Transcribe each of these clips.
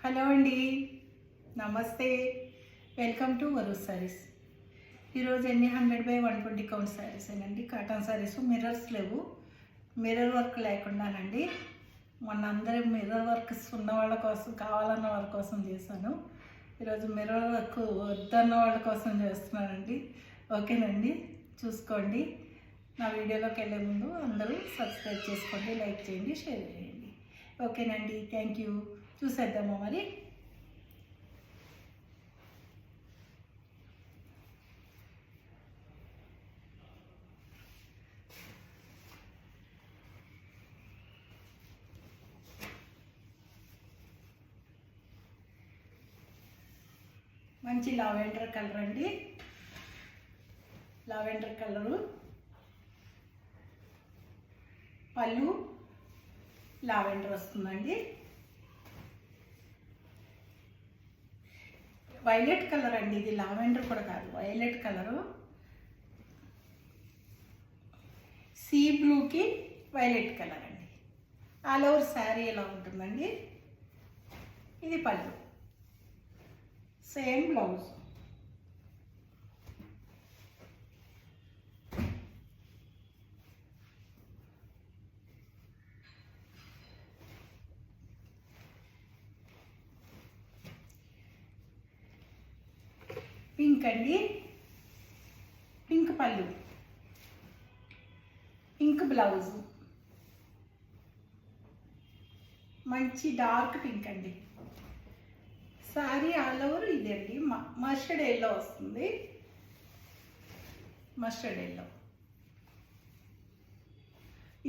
Hello అండి, నమస్తే. Welcome to Varu's sarees. ఈరోజు ఎన్ని 100/120 కౌంట్ సారీస్ అండి. కాటన్ సారీస్, మిర్రర్స్ లేవు, మిర్రర్ వర్క్ లేకుండానండి. మొన్న అందరూ మిర్రర్ వర్క్స్ ఉన్న వాళ్ళ కోసం, కావాలన్న వాళ్ళ కోసం చేశాను. ఈరోజు మిర్రర్ వర్క్ వద్దన్న వాళ్ళ కోసం చేస్తున్నానండి. ఓకేనండి, చూసుకోండి. నా వీడియోలోకి వెళ్ళే ముందు అందరూ సబ్స్క్రైబ్ చేసుకోండి, లైక్ చేయండి, షేర్ చేయండి. ఓకేనండి, థ్యాంక్ యూ. చూసేద్దామా మరి. మంచి లావెండర్ కలర్ అండి. లావెండర్ కలరు, పళ్ళు లావెండర్ వస్తుందండి. వైలెట్ కలర్ అండి, ఇది లావెండర్ కూడా కాదు, వైలెట్ కలరు. సీ బ్లూకి వైలెట్ కలర్ అండి. ఆల్ ఓవర్ శారీ ఎలా ఉంటుందండి. ఇది పళ్ళు, సేమ్ బ్లౌజ్. పింక్ అండి, పింక్ పళ్ళు, పింక్ బ్లౌజ్. మంచి డార్క్ పింక్ అండి. శారీ ఆల్ ఓవర్ ఇదండి, మస్టర్డ్ ఎల్లో వస్తుంది. మస్టర్డ్ ఎల్లో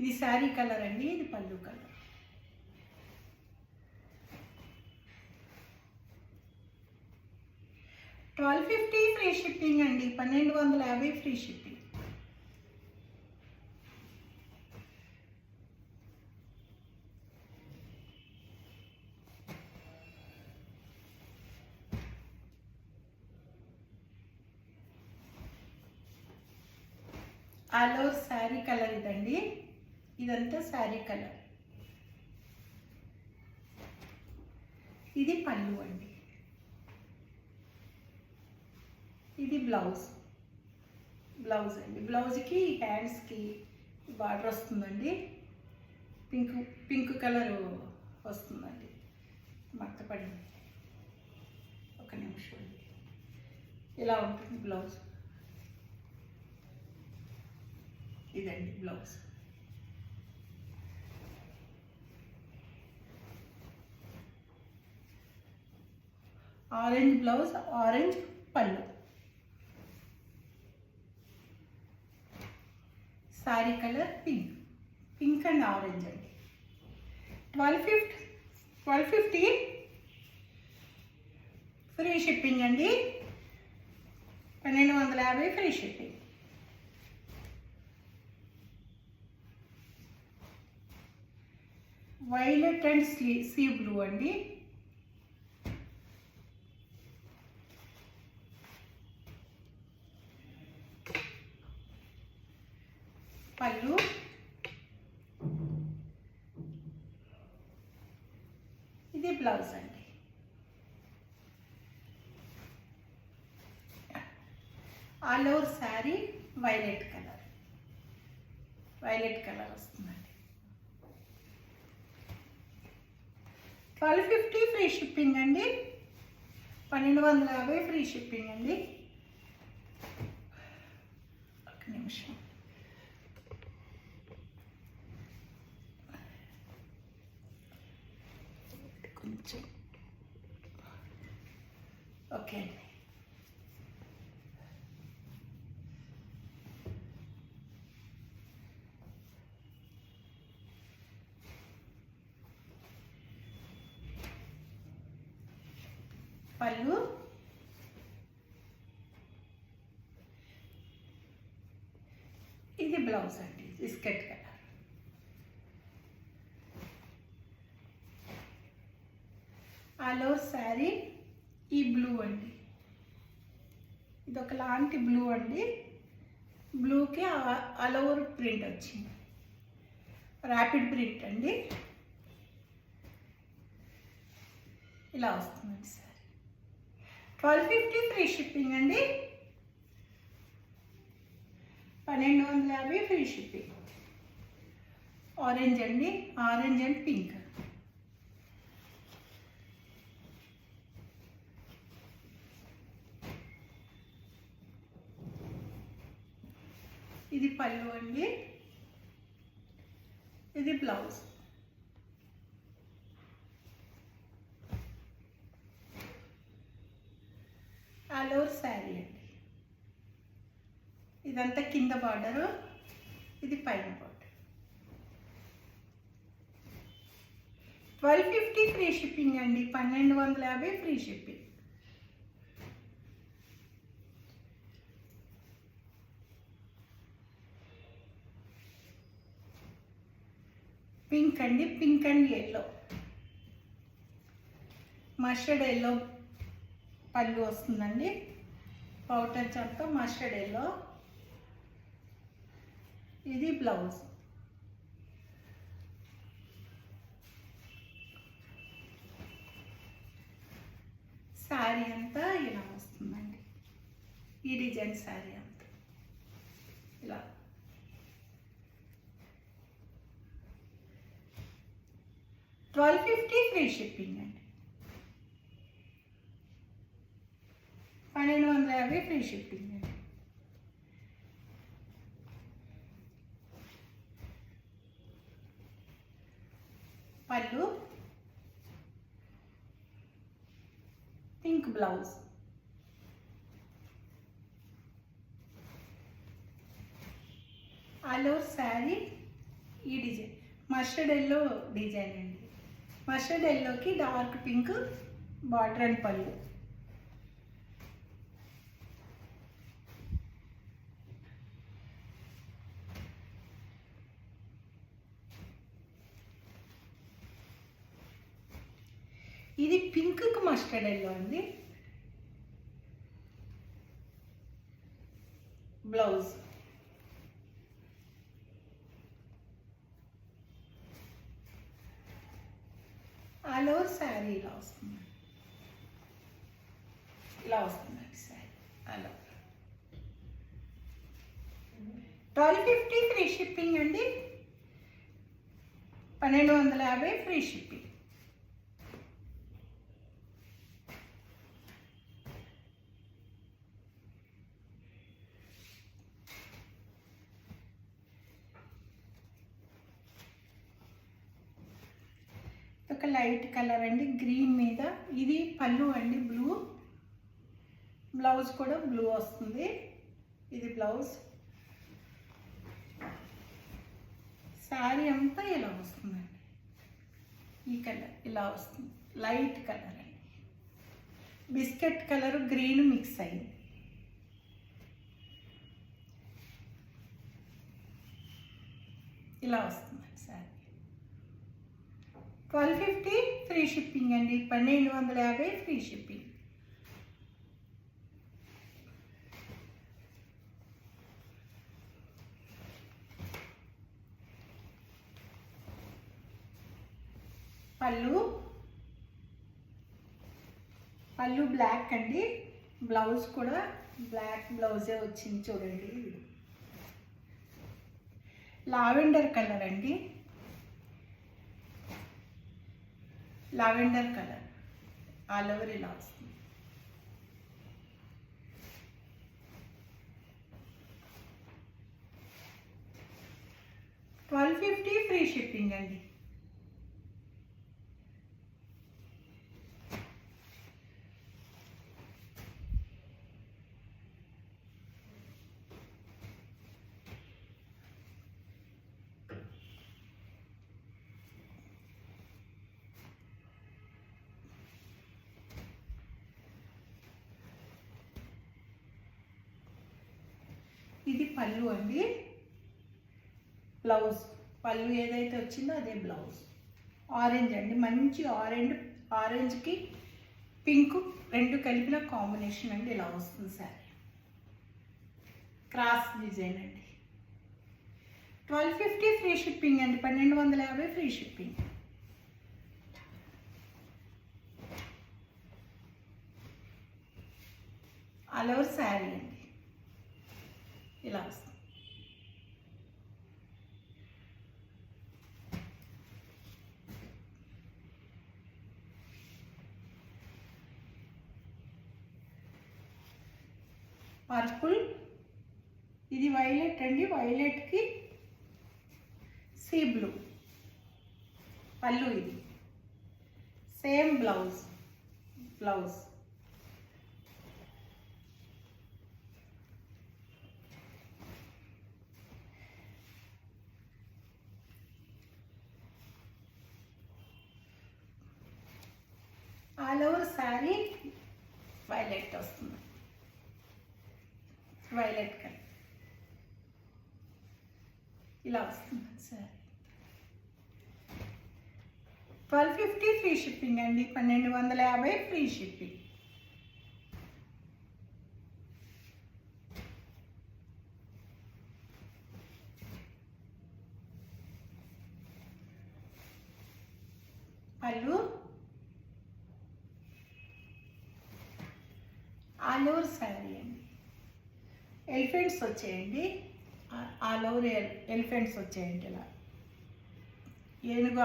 ఇది శారీ కలర్ అండి. ఇది పళ్ళు కలర్. $1250 ఫ్రీ షిప్పింగ్ అండి. 1250 free shipping. All over sari colour ఇదండి. ఇదంతా శారీ కలర్. ఇది పళ్ళు అండి. ఇది బ్లౌజ్. బ్లౌజ్ అండి. బ్లౌజ్కి హ్యాండ్స్కి బార్డర్ వస్తుందండి. పింక్ కలర్ వస్తుందండి. మక్క పడింది, ఒక నిమిషం. ఇలా ఉంటుంది బ్లౌజ్. ఇదండి బ్లౌజ్. ఆరెంజ్ బ్లౌజ్, ఆరెంజ్ పళ్ళు. Sari colour pink, pink and orange అండి. 1250 ఫ్రీ షిప్పింగ్ అండి. 1250 free shipping. Violet and sea blue అండి. పళ్ళు, ఇది బ్లౌజ్ అండి. All over sari violet colour, violet colour వస్తుందండి. 1250 ఫ్రీ షిప్పింగ్ అండి. 1250 ఫ్రీ షిప్పింగ్ అండి. ఒక నిమిషం. కొంచెం ఓకే అండి. పళ్ళు, ఇది బ్లౌజ్ అండి. Biscuit colour. All over sari ఈ బ్లూ అండి. ఇది ఒకలాంటి బ్లూ అండి. బ్లూకి ఆల్ ఓవర్ ప్రింట్ వచ్చింది. ర్యాపిడ్ ప్రింట్ అండి. ఇలా వస్తుందండి సారీ. 1250 ఫ్రీ షిప్పింగ్ అండి. 1250 ఫ్రీ షిప్పింగ్. ఆరెంజ్ అండి, ఆరెంజ్ అండ్ పింక్. ఇది పళ్ళు అండి, ఇది బ్లౌజ్. ఆల్ ఓవర్ శారీ అండి. ఇదంతా కింద బార్డరు, ఇది పైన బార్డర్. 1250 ఫ్రీ షిప్పింగ్ అండి. 1250 ఫ్రీ షిప్పింగ్. పింక్ అండి, pink and yellow. Mustard yellow పళ్ళు వస్తుందండి. పౌటర్ చంతో మస్టర్డ్ ఎల్లో. ఇది బ్లౌజ్. శారీ అంతా ఇలా వస్తుందండి. ఈ డిజైన్ శారీ అంతా ఇలా. 1250 ఫ్రీ షిప్పింగ్ అండి. 1250 ఫ్రీ షిప్పింగ్ అండి. పళ్ళు, pink blouse. All over sari ఈ డిజైన్ మస్టర్డ్ ఎల్లో డిజైన్ అండి. మస్టర్డ్ ఎల్లోకి డార్క్ పింక్ బార్డర్ అండ్ పళ్ళు. ఇది పింక్ కు మస్టర్డ్ ఎల్లో అండి. బ్లౌజ్. ఆల్ ఓవర్ శారీ ఇలా వస్తుంది, ఇలా వస్తుందండి శారీ అలా. 1250 ఫ్రీ షిప్పింగ్ అండి. 1250 ఫ్రీ షిప్పింగ్. ఒక లైట్ కలర్ అండి, గ్రీన్ మీద. ఇది పళ్ళు అండి, బ్లూ. బ్లౌజ్ కూడా బ్లూ వస్తుంది. ఇది బ్లౌజ్. శారీ అంతా ఇలా వస్తుందండి. ఈ కలర్ ఇలా వస్తుంది, లైట్ కలర్ అండి. బిస్కెట్ కలర్ గ్రీన్ మిక్స్ అయింది. ఇలా వస్తుందండి శారీ. 1250 ఫ్రీ షిప్పింగ్ అండి. 1250 ఫ్రీ షిప్పింగ్. పళ్ళు, పళ్ళు బ్లాక్ అండి. బ్లౌజ్ కూడా బ్లాక్ బ్లౌజే వచ్చింది చూడండి. లావెండర్ కలర్ అండి, లావెండర్ కలర్. ఆల్ ఓవర్ ఇలా వస్తుంది. $1250 ఫ్రీ షిప్పింగ్ అండి. ఇది పళ్ళు అండి, బ్లౌజ్. పళ్ళు ఏదైతే వచ్చిందో అదే బ్లౌజ్. ఆరెంజ్ అండి, మంచి ఆరెంజ్కి పింక్ రెండు కలిపిన కాంబినేషన్ అండి. ఇలా వస్తుంది శారీ. క్రాస్ డిజైన్ అండి. 1250 ఫ్రీ షిప్పింగ్ అండి. 1250 free shipping. All over sari అండి. ఇలా వస్తుంది. పర్పుల్, ఇది వైలెట్ అండి. వైలెట్కి సీ బ్లూ పళ్ళు. ఇది same blouse. All over sari violet వస్తుంది. వైలెట్ కలర్ ఇలా వస్తుంది సార్. 1250 ఫ్రీ షిప్పింగ్ అండి. 1250 ఫ్రీ షిప్పింగ్. పళ్ళు ఆల్ ఓవర్ శారీ అండి. ఎలిఫెంట్స్ వచ్చేయండి. ఆల్ ఓవర్ ఎలిఫెంట్స్ వచ్చేయండి. ఇలా ఏనుగు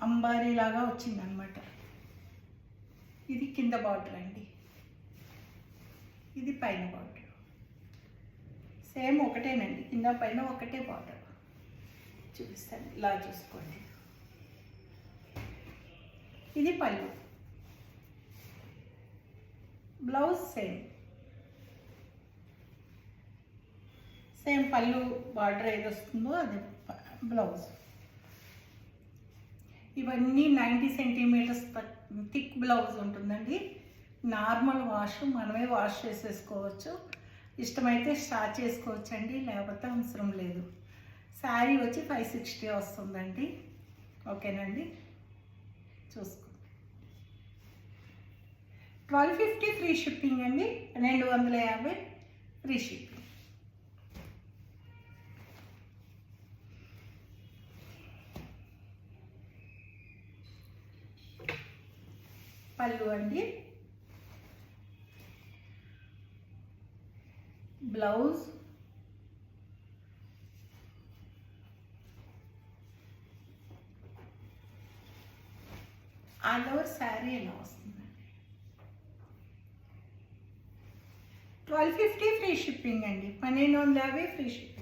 అంబారీ లాగా వచ్చిందనమాట. ఇది కింద బార్డర్ అండి. ఇది పైన బార్డర్. సేమ్ ఒకటేనండి. కింద పైన ఒకటే బార్డర్. చూపిస్తాను, ఇలా చూసుకోండి. ఇది పళ్ళు. బ్లౌజ్ సేమ్ పళ్ళు బార్డర్ ఏది వస్తుందో అది బ్లౌజ్. ఇవన్నీ 90 సెంటీమీటర్స్ థిక్ బ్లౌజ్ ఉంటుందండి. నార్మల్ వాష్, మనమే వాష్ చేసేసుకోవచ్చు. ఇష్టమైతే స్టార్ట్ చేసుకోవచ్చు అండి, లేకపోతే అవసరం లేదు. శారీ వచ్చి 560 వస్తుందండి. ఓకేనండి, చూసుకో. 1250 ఫ్రీ షిప్పింగ్ అండి. 1250 ఫ్రీ షిప్పింగ్. పళ్ళు అండి. బ్లౌజ్ ఆల్ ఓవర్ శారీ ఎలా వస్తుందండి. 1250 ఫ్రీ షిప్పింగ్ అండి. 1250 ఫ్రీ షిప్పింగ్.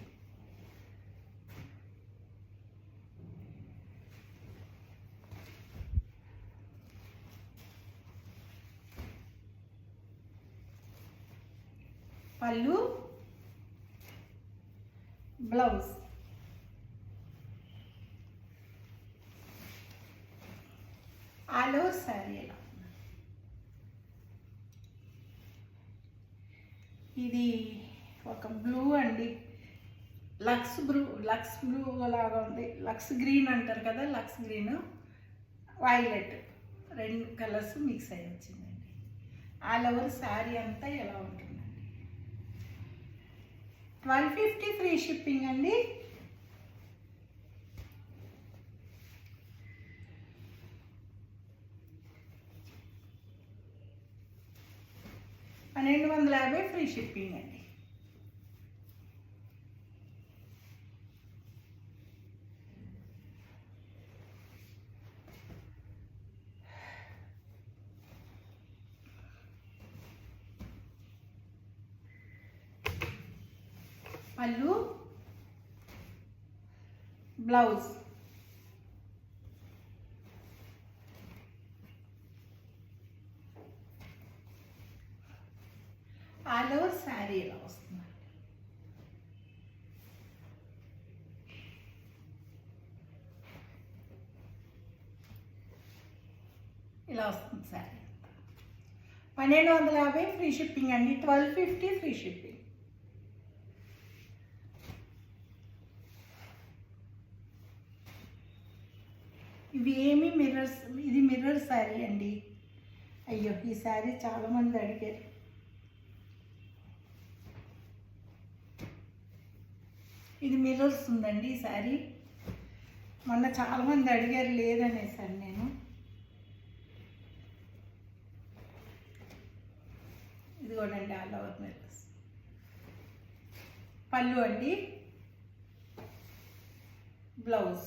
పళ్ళు, బ్లౌజ్ ఆల్ ఓవర్ శారీ ఎలా. ఇది ఒక బ్లూ అండి. లక్స్ బ్లూ లాగా ఉంది. లక్స్ గ్రీన్ అంటారు కదా, లక్స్ గ్రీన్, వైలెట్, రెండు కలర్స్ మిక్స్ అయ్యి వచ్చిందండి. ఆల్ ఓవర్ శారీ అంతా ఎలా ఉంటుందండి. 1250 ఫ్రీ షిప్పింగ్ అండి. $1250 ఫ్రీ షిప్పింగ్ అండి. పళ్ళు, బ్లౌజ్ ఆల్ ఓవర్ శారీ ఎలా వస్తుందండి. ఇలా వస్తుంది శారీ. 1250 ఫ్రీ షిప్పింగ్ అండి. 1250 ఫ్రీ షిప్పింగ్. ఇవి ఏమి మిర్రర్స్, ఇది మిర్రర్ శారీ అండి. అయ్యో, ఈ శారీ చాలామంది అడిగారు. ఇది మిర్రర్స్ ఉందండి ఈ శారీ. మొన్న చాలామంది అడిగారు, లేదనేసాను నేను. ఇదిగోనండి ఆల్ ఓవర్ మిర్రర్స్. పళ్ళు అండి, బ్లౌజ్.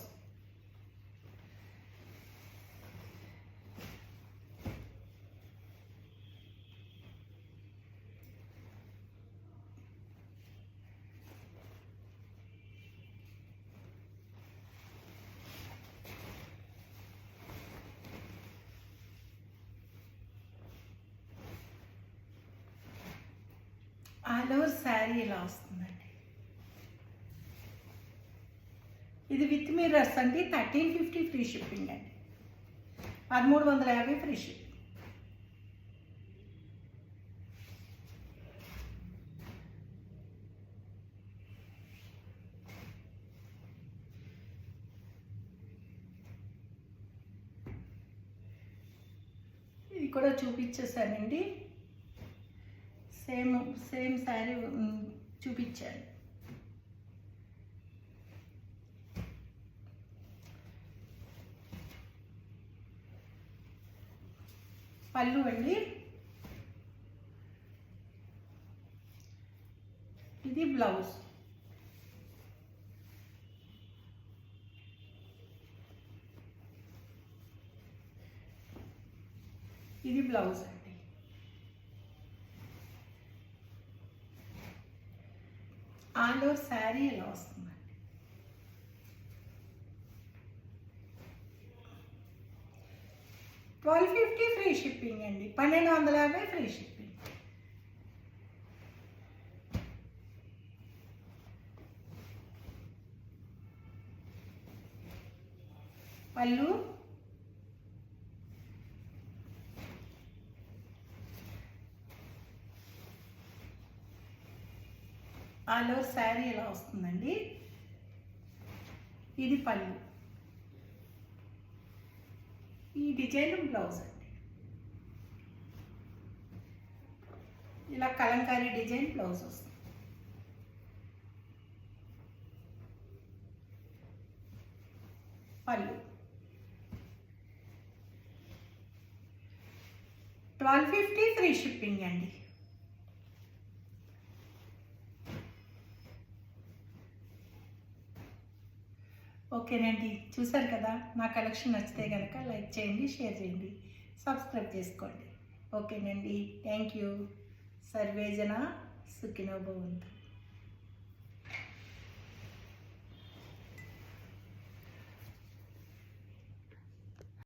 ఆల్ ఓవర్ శారీ ఇలా వస్తుందండి. ఇది విత్ మిర్రర్స్ అండి. 1350 ఫ్రీ షిప్పింగ్ అండి. 1350 ఫ్రీ షిప్పింగ్. ఇది కూడా చూపించేసానండి. సేమ్ శారీ చూపించాను. పళ్ళు అండి, ఇది బ్లౌజ్. ఇది బ్లౌజ్ అండి. ఆల్ ఓవర్ శారీ ఇలా వస్తుందండి. $1250 ఫ్రీ షిప్పింగ్ అండి. 1250 ఫ్రీ షిప్పింగ్. పళ్ళు, ఆల్ ఓవర్ శారీ ఇలా వస్తుందండి. ఇది పళ్ళు. ఈ డిజైన్ బ్లౌజ్ అండి. ఇలా కలంకారీ డిజైన్ బ్లౌజ్ వస్తుంది. పళ్ళు 1250 ఫ్రీ షిప్పింగ్ అండి. ఓకేనండి, చూసారు కదా. నా కలెక్షన్ నచ్చితే కనుక లైక్ చేయండి, షేర్ చేయండి, సబ్స్క్రైబ్ చేసుకోండి. ఓకేనండి, థ్యాంక్ యూ. సర్వేజన సుఖినో భవంతు.